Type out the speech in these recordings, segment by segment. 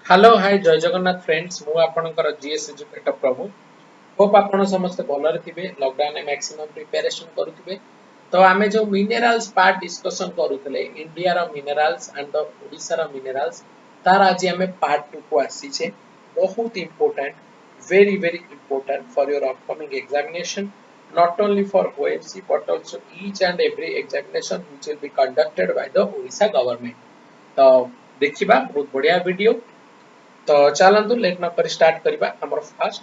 Hello hi जय Jagannath friends मु आपनकर जीएस एजुकेटर प्रभु होप आपण समस्त भलरे थिबे लॉकडाउन में मैक्सिमम प्रिपरेशन करूथिबे। तो आमे जो मिनरल्स पार्ट डिस्कशन करूथले इंडिया रो मिनरल्स एंड द ओडिसा रो मिनरल्स तार आज आमे पार्ट 2 को आसी छे। बहुत important, very very important for your upcoming examination, not only for OMC but also each and every examination which will be conducted by the Odisha government। तो देखिबा बहुत बढ़िया वीडियो। तो चलंतु लेट न कर स्टार्ट करिबा हमर फर्स्ट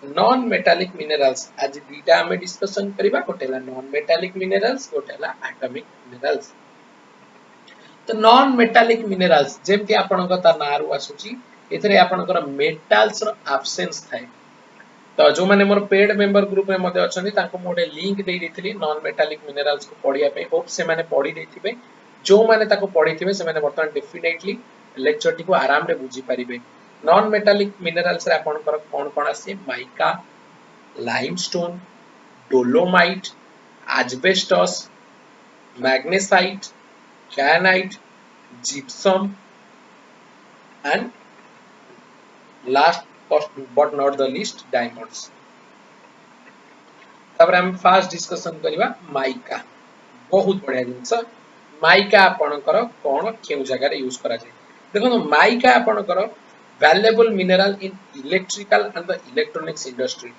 नॉन मेटालिक मिनरल्स। आज दुईटा हमें डिस्कशन करिबा, गोटेला नॉन मेटालिक मिनरल्स, गोटेला एटॉमिक मिनरल्स। तो नॉन मेटालिक मिनरल्स जेमति आपनक तार नारु आसुची एथरे आपनकर मेटल्स रो एब्सेंस थाए। तो जो माने मोर पेड मेंबर ग्रुप में मते अछंती ताको मोडे लिंक देई देथिली नॉन मेटालिक मिनरल्स को पढिया पे। होप से माने पढि देथिबे, जो माने ताको पढिथिबे से माने वर्तमान डेफिनेटली लेक्चर टी को आराम रे बुझी परिबे। नॉन मेटालिक मिनरल्स रे आपनकर कोन कोन आसी? Mica, limestone, dolomite, asbestos, magnesite, kyanite, gypsum and last but not the least diamonds। तब हम फास्ट डिस्कशन करिबा माइका। बहुत बढ़िया जिंस माइका आपनकर कोन केउ जगह रे यूज करा जाय। देखो माइका आपनकर valuable mineral in electrical and the electronics industry.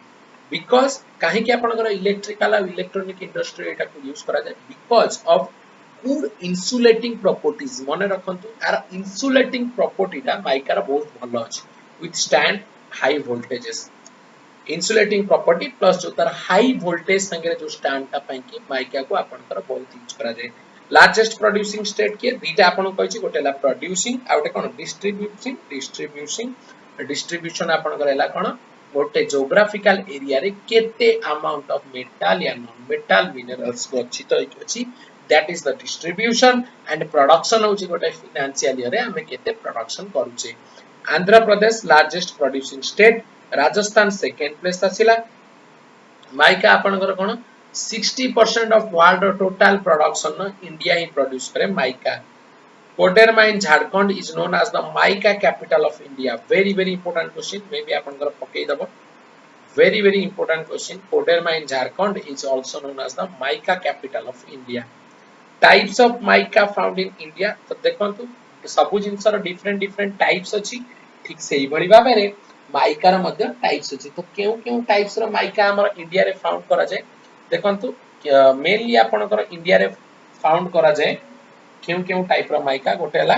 Because काहे कि आपनकर इलेक्ट्रिकल और इलेक्ट्रॉनिक इंडस्ट्री एटा को यूज करा जाय because of good insulating properties. माने रखंतु आर इंसुलेटिंग प्रॉपर्टी ता माइका रा बहुत भलो अछि, withstand high voltages. Insulating property plus जो तार हाई वोल्टेज संगे जो स्टैंड ता पई कि माइका को आपनकर बहुत यूज करा जाय। लार्जेस्ट प्रोड्यूसिंग स्टेट के दीटा आपन कहै छी, गोटेला प्रोड्यूसिंग आ गोटे कोन डिस्ट्रीब्यूशन आपनकर एला कोन गोटे जियोग्राफिकल एरिया रे केते अमाउंट ऑफ मेटल या नॉन मेटल मिनरल्स को अछि तो अछि that is the distribution and production होची गोटे फाइनेंशियल ईयर रे हमें केते प्रोडक्शन करू छे। Andhra Pradesh largest producing state, Rajasthan second place आसिला। माइका आपनकर कोन 60% ऑफ वर्ल्ड टोटल प्रोडक्शन न इंडिया ही प्रोड्यूस करे mica. Koderma in Jharkhand is known as the mica capital of India. Very very important question, may be आपनकर पकई दबो। Very very important question, Koderma in Jharkhand is also known as the mica capital of India. Types of mica found in India. तो देखंतु सबु जिंसर different different types अछि, ठीक सेही भली भाबे रे माइका रा मध्य टाइप्स अछि। तो केउ केउ टाइप्स रो माइका हमर इंडिया रे फाउंड करा जाय। देखंतु मेनली आपनकर इंडिया रे फाउंड करा जाय केउ केउ टाइप रो माइका। गोटेला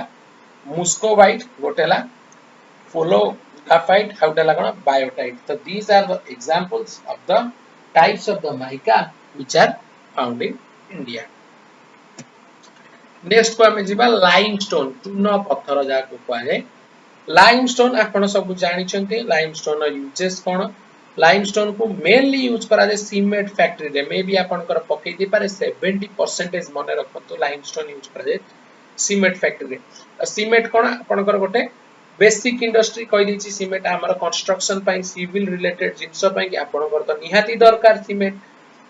मुस्कोवाइट, गोटेला फोलोग्राफाइट, आ गोटेला कोन बायोटाइट। तो these are the examples of the types of the mica which are found in India. Next को हमें जिबा लाइमस्टोन, चूना पत्थर जा को कहै जाय। लाइमस्टोन आपण सब जानि छन्ते। लाइमस्टोन यूजेस कोन? लाइमस्टोन को मेनली यूज करा जाय सीमेंट फैक्ट्री रे। मे बी आपनकर पकई दे पारे 70% मने रखतो लाइमस्टोन यूज करा जाय सीमेंट फैक्ट्री रे। सीमेंट कोन आपनकर गोटे बेसिक इंडस्ट्री कहि दी छी। सीमेंट हमर कंस्ट्रक्शन पई, सिविल रिलेटेड जिंस पई कि आपनकर तो निहाती दरकार सीमेंट।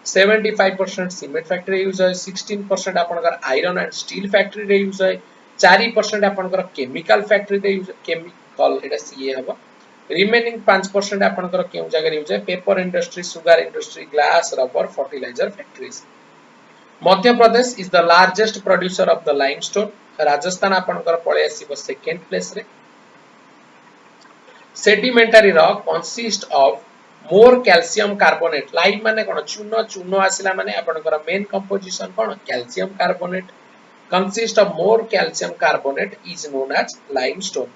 75% सीमेंट फैक्ट्री यूज है, 16% आपनकर आयरन एंड स्टील फैक्ट्री रे यूज है, 4% आपनकर केमिकल फैक्ट्री रे यूज, केमिकल एटा सीए हबो। रिमेनिंग 5% आपनकर केउ जगह रे यूज है? Paper industry, sugar industry, glass, rubber, fertiliser factories. Madhya Pradesh is the largest producer of the limestone. Rajasthan आपनकर पळे आसीबो सेकंड प्लेस रे। Sedimentary rock consist of more calcium carbonate. Lime माने कोन? चूनो, चूनो आसिला माने आपनकर main composition cone? Calcium carbonate. Consist of more calcium carbonate is known as limestone।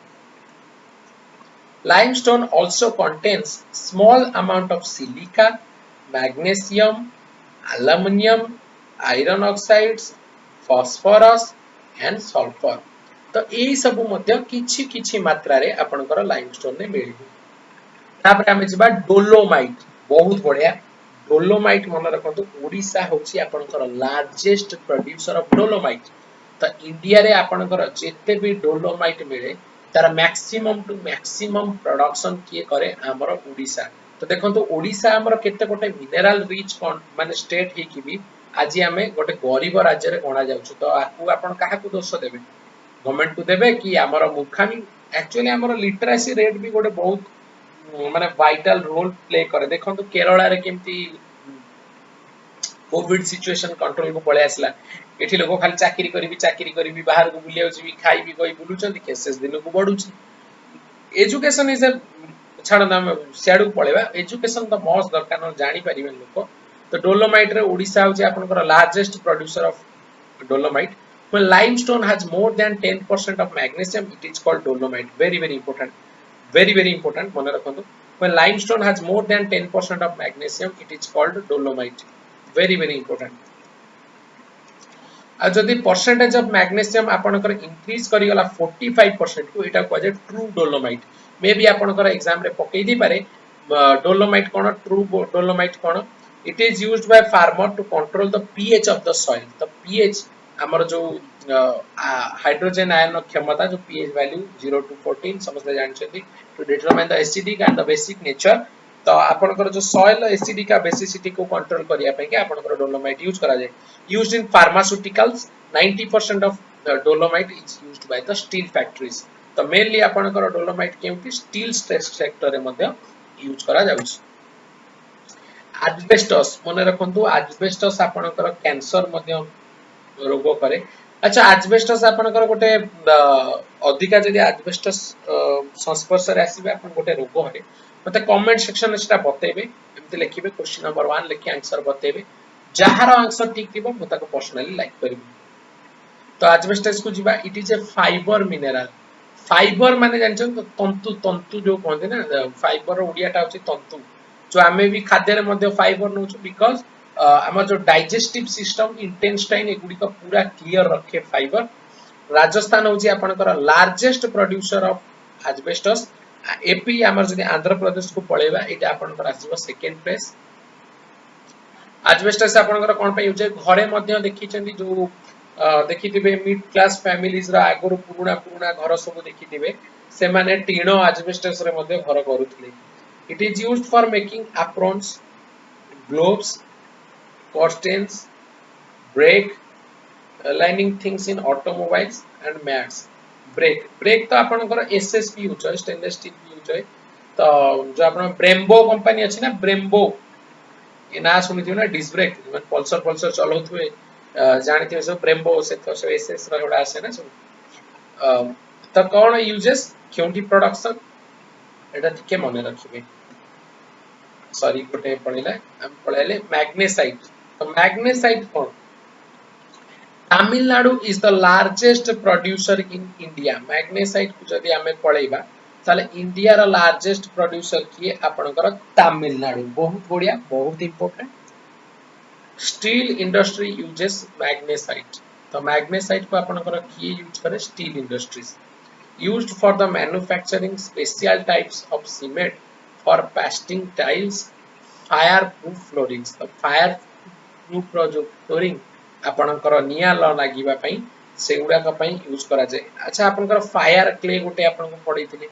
Limestone also contains small amount of silica, magnesium, aluminum, iron oxides, phosphorus and sulfur। तो एई सब मध्य किछि किछि मात्रा रे आपनकर लाइमस्टोन ने मिलिबो। तापर हमें जिबा डोलोमाइट। बहुत बढ़िया, डोलोमाइट मन रखंतु ओडिसा होछि आपनकर लार्जेस्ट प्रोड्यूसर ऑफ डोलोमाइट। तो इंडिया रे आपनकर जेते भी डोलोमाइट मिले तार मैक्सिमम टू मैक्सिमम प्रोडक्शन किए करे हमर ओडिसा। तो देखंतु ओडिसा हमर केते गोटे मिनरल रिच कोन माने स्टेट हे कि भी आज हमें गोटे गरीब राज्य रे गणा जाउछु। तो आकु आपन काहा को दोष देबे? गवर्नमेंट को देबे कि हमर मूर्खामी एक्चुअली हमर लिटरेसी रेट भी गोटे बहुत माने वाइटल रोल प्ले करे देखो केरला रे केमती कोविड सिचुएशन कंट्रोल को पळे आसला एठी लोक खाली चाकरी करी बाहर को बुलिया छी खाई भी कोई बुलुचंती केसेस दिन को बढ़ुची एजुकेशन इज ए छाड़ नाम सियाडू पळेबा एजुकेशन तो मोस्ट दरकार न जानि परिबे लोक तो डोलोमाइट रे ओडिसा होची आपनकर largest producer of dolomite when limestone has more than 10% of magnesium it is called dolomite very important mone rakhantu when limestone has more than 10% of magnesium it is called dolomite very important आ जदि percentage of magnesium आपनकर increase करी गला 45% को एटा को जे true dolomite may be आपनकर एग्जाम रे पकई दी पारे डोलोमाइट कोन ट्रू डोलोमाइट कोन it is used by farmer to control the pH of the soil the pH हमर जो हाइड्रोजन आयन क्षमता जो पीएच वैल्यू 0 टू 14 समझले जानछथि to determine the acidic and the basic nature तो आपनकर जो सॉइल एसिडिक का बेसिसिटी को कंट्रोल करिया पे के आपनकर डोलोमाइट यूज करा जाय used in pharmaceuticals 90% of the dolomite is used by the steel factories तो मेनली आपनकर डोलोमाइट केउटी स्टील सेक्टर रे मध्ये यूज करा जाउछ एस्बेस्टस मने रखंतु एस्बेस्टस आपनकर कैंसर मध्ये रोग करे अच्छा एस्बेस्टस आपनकर गोटे अधिका जदि एस्बेस्टस संस्पर्श रे आसीबे आपन गोटे रोग हरे मते कमेंट सेक्शन में सेटा बतेबे एमति लिखिबे क्वेश्चन नंबर 1 लिखि आंसर बतेबे जहार आंसर ठीक थिबो म ताको पर्सनली लाइक करबी तो एस्बेस्टस को जीवा it is a fibre mineral fibre माने जानछन तो तंतु जो कहते ना फाइबर ओडियाटा होची तंतु जो आमे भी खाद्य रे मध्ये फाइबर नउछु बिकॉज़ हमर जो डाइजेस्टिव सिस्टम इंटेस्टाइन एगुडी का पूरा क्लियर रखे फाइबर राजस्थान होची आपनकर largest producer of asbestos AP हमर जदि आंध्र प्रदेश को पळेबा एटा आपनकर आसीबो सेकंड प्लेस एस्बेस्टस आपनकर कोन पे यूज घरे मध्ये देखिचंदी जो देखिथिबे मिड क्लास फैमिलीज रा आगरो पुरुना घर सब देखिथिबे से माने टीनो एस्बेस्टस रे मध्ये घर करूथले it is used for making aprons gloves curtains brake lining things in automobiles and mats brake तो आपनकर एसएसपी यूज है स्टेनलेस स्टील यूज है तो जो आपन ब्रेम्बो कंपनी अछि ना ब्रेम्बो ए ना सुनिथियो ना डिस्क ब्रेक पल्सर चलौथुए जानथियो सब ब्रेम्बो से तो सब एसएस रा जोडा आसे ना सब तो कोन यूजेस क्योंकि प्रोडक्शन एटा ठीके मने रखिबे सॉरी कोटे पळिला हम पळाले मैग्नेसाइट तो magnesite cone Tamil Nadu is the largest producer in India magnesite को जदि हमें पळेबा ताले इंडिया रा लार्जेस्ट प्रोड्यूसर किए आपनकर तमिलनाडु बहुत बढ़िया बहुत important steel industry uses magnesite तो मैग्नेसाइट को आपनकर किए यूज करे steel industries used for the manufacturing special types of cement for pasting tiles fire proof floorings तो फायर प्रूफ रो जो फ्लोरिंग आपनकर निया ल लागिबा पई सेगुडा का पई यूज करा जाय अच्छा आपनकर फायर क्ले गोटे आपन को पढिथिले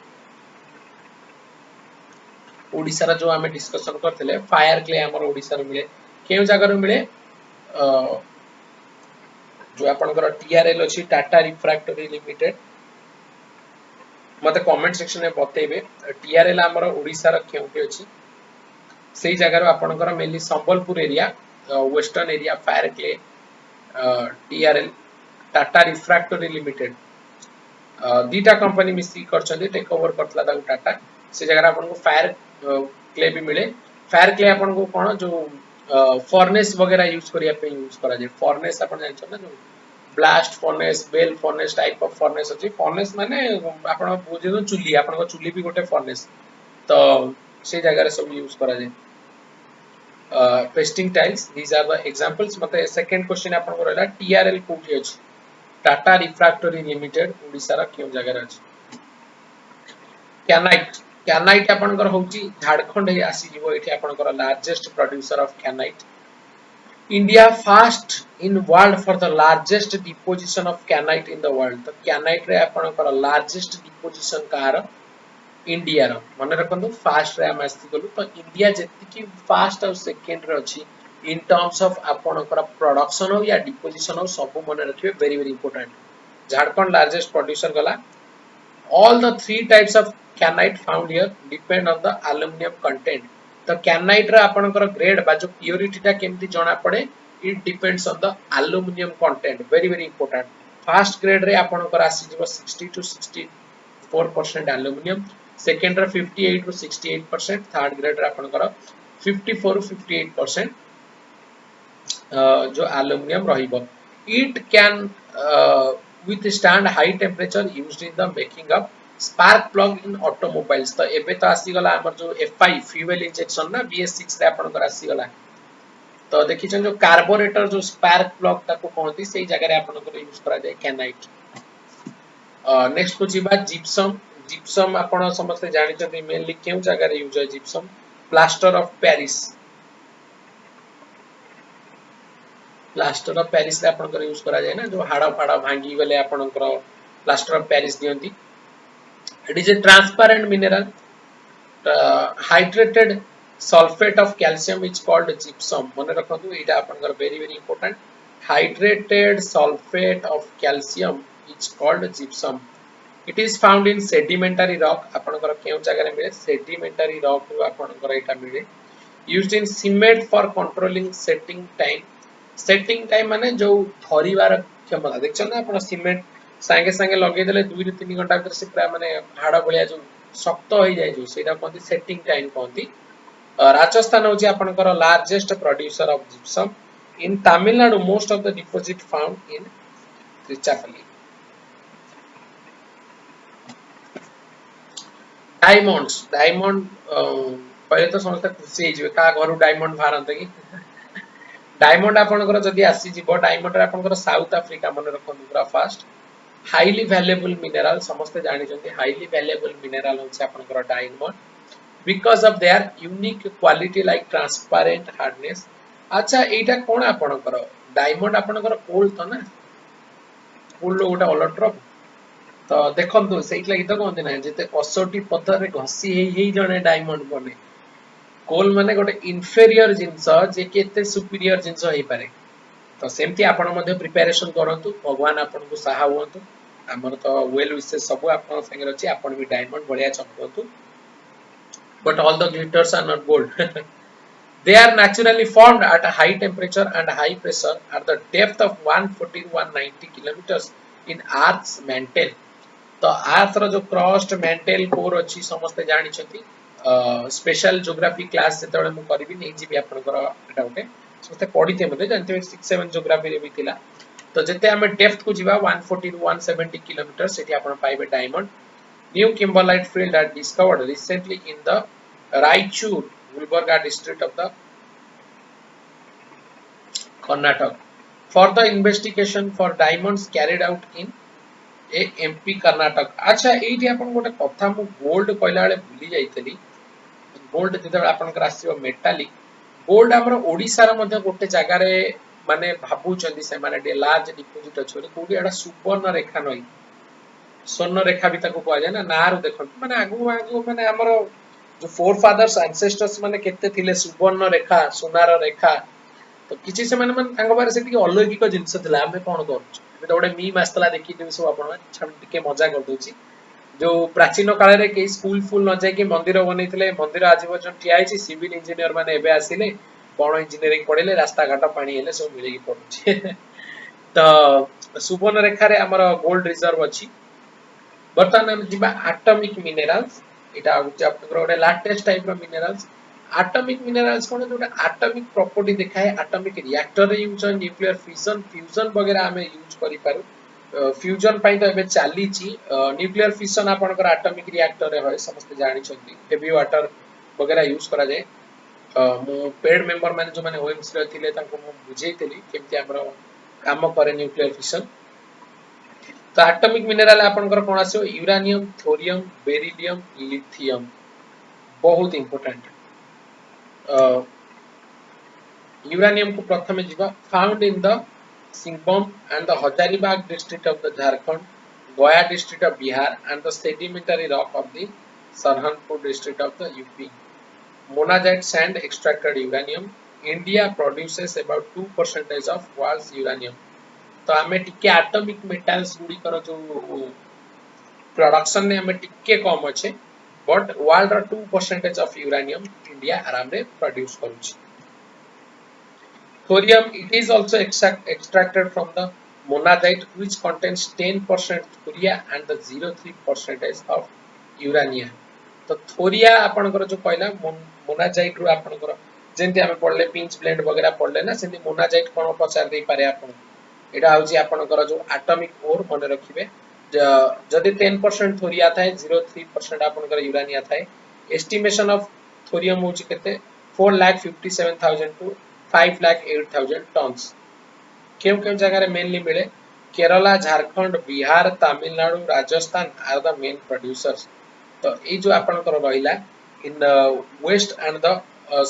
ओडिसा रा जो हमें डिस्कशन करथिले फायर क्ले हमर ओडिसा रे मिले केउ जगह रे मिले जो आपनकर टीआरएल अछि टाटा रिफ्रैक्टरी लिमिटेड मते कमेंट सेक्शन में बतेबे टीआरएल हमर ओडिसा रा केउटे अछि सेही जगह रे आपनकर mainly Sambalpur area western area fire clay TRL Tata refractory limited दीटा कंपनी मिसी करछन्ती टेक ओवर करतला दा टाटा से जगह आपन को फायर क्ले भी मिले फायर क्ले आपन को कोन जो फर्नेस वगैरह यूज करिया पे यूज करा जे फर्नेस आपन जानछन ना जो blast furnace bell furnace type of furnace अछि फर्नेस माने आपन बुझे तो चुल्ली आपन को चुल्ली भी गोटे फर्नेस तो से जगह रे सब यूज करा जे pasting tiles these are the examples मते सेकंड क्वेश्चन आपन को रहला टीआरएल कोठी अछि टाटा रिफ्रैक्टरी लिमिटेड ओडिसा रा केउ जगह रे अछि कैनाइट आपनकर होची झारखंड हे आसी जीवो एठी आपनकर largest producer of kyanite India first in world for the largest deposition of kyanite in the world तो कैनाइट रे आपनकर लार्जेस्ट डिपोजिशन कार इंडिया रो मन रखंदु फास्ट रे हम आस्ति गलु तो इंडिया जेति की फास्ट और सेकंड रे अछि इन टर्म्स ऑफ आपनकर प्रोडक्शन हो या डिपोजिशन हो सब मन रखिबे very important Jharkhand largest producer गला All the three types of canite found here depend on the aluminum content. तो canite रा आपनकर grade बा जो purity टा केमती जଣା पड़े, it depends on the aluminum content. Very very important. First grade रे आपनकर आसी जिवो 60 to 64% aluminum, second रा 58 to 68%, third grade रे आपनकर 54 to 58% जो aluminum रहिबो. It can withstand high temperature used in the making of spark plug in automobiles. तो एबे तो आसी गला हमर जो FI fuel injection ना BS6 रे आपन कर आसी गला. तो देखि जो कार्बोरेटर जो स्पार्क प्लग ताको कहती सेही जगह रे आपन कर यूज करा जाय कैनाइट. नेक्स्ट को जिबा जिप्सम. जिप्सम आपन समस्त जानि छथि मेनली केउ जगह रे यूज है gypsum. Plaster of Paris. Plaster of Paris रे आपन कर यूज करा जाय ना जो हाड़ा फाड़ा भांगी गले आपन कर प्लास्टर ऑफ पेरिस दियंती. It is a transparent mineral. Hydrated sulfate of calcium is called gypsum. मन रखंतु एटा आपनकर very very important. Hydrated sulfate of calcium is called gypsum. It is found in sedimentary rock. आपनकर केउ जगह रे मिले sedimentary rock रो आपनकर एटा मिले. Used in cement for controlling setting time. Setting time माने जो धरिवार क्षमता देखछन ना आपण सीमेंट संगे संगे लगे देले 2 ରୁ 3 घंटा भीतर से पूरा माने हाड़ा भलिया जो शक्त होई जाय जो सेटा कोंती सेटिंग टाइम कोंती. राजस्थान होची आपनकर largest producer of gypsum. In Tamil Nadu most of the deposit found in Tiruchirappalli. Diamonds. Diamond पहिले तो समस्त खुशी जे का घरु डायमंड भारंत की डायमंड आपनकर जदी आसी जीवो डायमंड रे आपनकर साउथ अफ्रीका मन रखंतु पूरा फास्ट. हाईली वैल्यूएबल मिनरल समस्त जानि छथि हाईली वैल्यूएबल मिनरल होछि आपनकर diamond because of their unique quality like transparent hardness. अच्छा एटा कोन आपनकर डायमंड आपनकर गोल्ड तो ना गोल्ड गोटा अलट्र. तो देखंतु सेइट लागि तो कोन ना जते कसोटी पत्थर रे घसी हेई जने डायमंड बने. कोल माने गोटे इन्फेरियर जिंस जे केते सुपीरियर जिंस होई पारे. तो सेमती आपण मध्ये प्रिपरेशन करंतु भगवान आपन को सहा होंतु. हमर तो वेल विशेष सब आपन संगे अछि आपन भी डायमंड बढ़िया चमकंतु. But all the glitters are not gold. They are naturally formed at a high temperature and high pressure at the depth of 140 to 190 kilometers in Earth's mantle. तो अर्थ रो जो क्रस्ट मेंटल कोर अछि समस्त जानि छथि. Special geography class जेतबे मु करबी नै जिबी आपनकर एटा उठे समस्त पढिते मते जानते 6 7 ज्योग्राफी रे भी थिला. तो जते हमें डेप्थ को जिबा 140 to 170 किलोमीटर सेठी आपण पाइबे diamond. New kimberlite field are discovered recently in the Raichur, Gulbarga district of the Karnataka. Further investigation for diamonds carried out in MP Karnataka. अच्छा एठी आपण गोटे कथा मु गोल्ड कहला बेले भूली जाइतली. गोल्ड जेते आपण कर आसीबो मेटालिक गोल्ड हमर ओडिसा रो मध्ये गोटे जगह रे माने भाबु चंदी से माने डे लार्ज डिपोजिट अछि कोडी एडा सुवर्ण रेखा नई स्वर्ण रेखा भी ताको कहै ना नारु देखंतु माने आगु आगु माने हमर जो फोर फादर्स एंसेस्टर्स माने केते थिले सुवर्ण रेखा सोनार रेखा. तो किछि से माने तांग बारे सेठी अलौकिक जिंस थिला हमें कोन करू एबे तो गोटे मीम आस्तला देखि देबे सब आपण छम टिके मजा कर दोछि. जो प्राचीन काल रे के स्कूल फुल न जाय कि मंदिर बनेथिले मंदिर आज पर्यंत ठिया आइछि सिविल इंजीनियर माने एबे आसिले बण इंजीनियरिंग पढिले रास्ता घाट पानी हेले सब मिलेगी पडुछि. तो सुवर्ण रेखा रे हमर गोल्ड रिजर्व अछि. बर्तमान हम जिबा एटॉमिक मिनरल्स. एटा आपनकर गोटे लेटेस्ट टाइप रो मिनरल्स. एटॉमिक मिनरल्स कोन जोटा एटॉमिक प्रॉपर्टी देखाए एटॉमिक रिएक्टर रे यूज न्यूक्लियर फिशन फ्यूजन वगैरह हमें यूज करि पारु. फ्यूजन पाई तो एबे चाली ची न्यूक्लियर फिशन आपनकर एटॉमिक रिएक्टर रे होय समस्त जानि छथि. हेवी वाटर वगैरह यूज करा जाय. मु पेड मेंबर माने जो माने ओएमसी रे थिले ताको मु बुझेइतली केमति हमरो काम करे न्यूक्लियर फिशन. तो एटॉमिक मिनरल आपनकर कोन आसो यूरेनियम थोरियम बेरिलियम लिथियम बहुत इंपोर्टेंट. यूरेनियम को प्रथमे जिबा फाउंड इन द सिंगबम and the Hazaribagh district of the Jharkhand Gaya district of Bihar and the sedimentary rock of the Saharanpur district of the UP. Monazite sand extracted uranium. India produces about 2% of world's uranium. तो हमें टिके atomic metals गुडी करो जो production ने हमें टिके कम अच्छे बट वर्ल्ड रो 2% ऑफ यूरेनियम इंडिया आराम रे प्रोड्यूस करूची thorium it is also extracted from the monazite which contains 10% thoria and the 0.3% of uranium तो थोरिया आपनकर जो कहला मोनाजाइट रो आपनकर जेंति हमें पढ़ले पिंच ब्लेंड वगैरह पढ़ले ना सेंति मोनाजाइट कोन पचार दे पारे आपन एटा होची आपनकर जो एटॉमिक ओर मने रखिबे जदि 10% थोरिया थाए 0.3% आपनकर यूरेनियम थाए एस्टिमेशन ऑफ थोरियम होची केते 4,57,000 टू 5,08,000 टन्स केउ केउ जगह रे मेनली मिले Kerala Jharkhand Bihar Tamil Nadu Rajasthan are the main producers तो ए जो आपनकर रहिला in west and the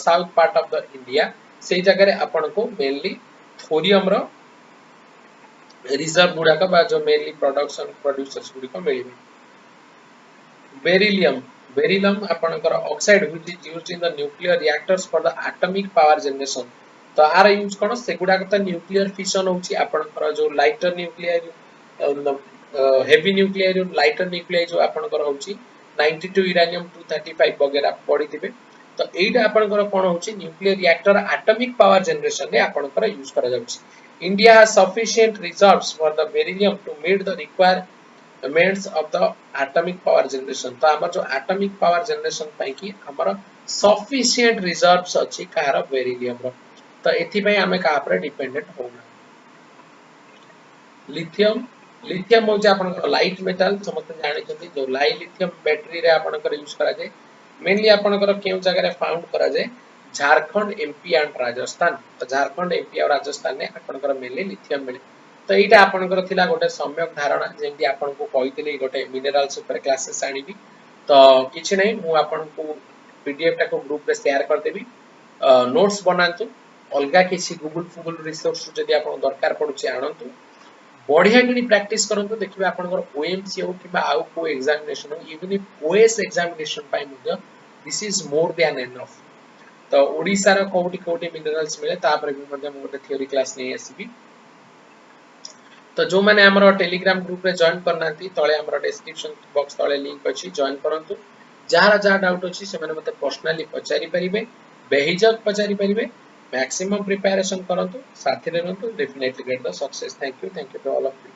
south part of the India से जगह रे आपन को मेनली थोरियम रो रिजर्व गुडा का बा जो मेनली प्रोडक्शन प्रोड्यूसर्स गुडी को मिलिबे बेरिलियम बेरिलियम आपनकर oxide which is used in the nuclear reactors for the atomic power generation तो आर यूज कोन से गुडा का न्यूक्लियर फिशन होची आपनकर जो lighter nuclear heavy nuclear lighter nuclear जो आपनकर होची 92 यूरेनियम 235 वगैरह पड़ी थिबे तो एटा आपनकर कोन होची nuclear reactor atomic power generation रे आपनकर यूज करा जाउची India has sufficient reserves for the beryllium to meet the requirements of the atomic power generation तो हमर जो एटॉमिक पावर जनरेशन पई की हमर सफिशिएंट रिजर्व्स अछि कार बेरिलियम रो तो एथि पई हमें का पर डिपेंडेंट होना लिथियम लिथियम हो जे आपन लाइट मेटल समस्त जानि छथि जो लाई लिथियम बैटरी रे आपन कर यूज करा जाय मेनली आपन कर केउ जगह रे फाउंड करा जाय झारखंड एमपी एंड राजस्थान तो झारखंड एमपी और राजस्थान ने आपन कर मेनली लिथियम मिले तो एटा आपन कर थिला गोटे सम्यक धारणा जेंति आपन को कहितले गोटे मिनरल्स ऊपर क्लासेस आनिबी तो किछि नै मु आपन को पीडीएफ टा को ग्रुप रे शेयर कर देबी नोट्स बनांतु अलगा किछि गूगल रिसोर्स जदि आपन दरकार पडुछि आनंतु बढ़िया कि प्रैक्टिस करंतु देखिबे आपनकर ओएमसी हो किबा आउ को एग्जामिनेशन हो इवन इफ ओएस एग्जामिनेशन पाइ मुद्दा this is more than enough तो ओडिसा रो कोटी कोटी मिनरल्स मिले ता पर भी मध्य मोटे थ्योरी क्लास नै आसीबी तो जो माने हमरो टेलीग्राम ग्रुप रे जॉइन करनांती तळे हमरो डिस्क्रिप्शन बॉक्स तळे लिंक अछि जॉइन करंतु जहार डाउट अछि से माने मते पर्सनली पचारि परिबे बेहिजक पचारि परिबे maximum preparation करंतु साथी रहंतु definitely get the success thank you to all of you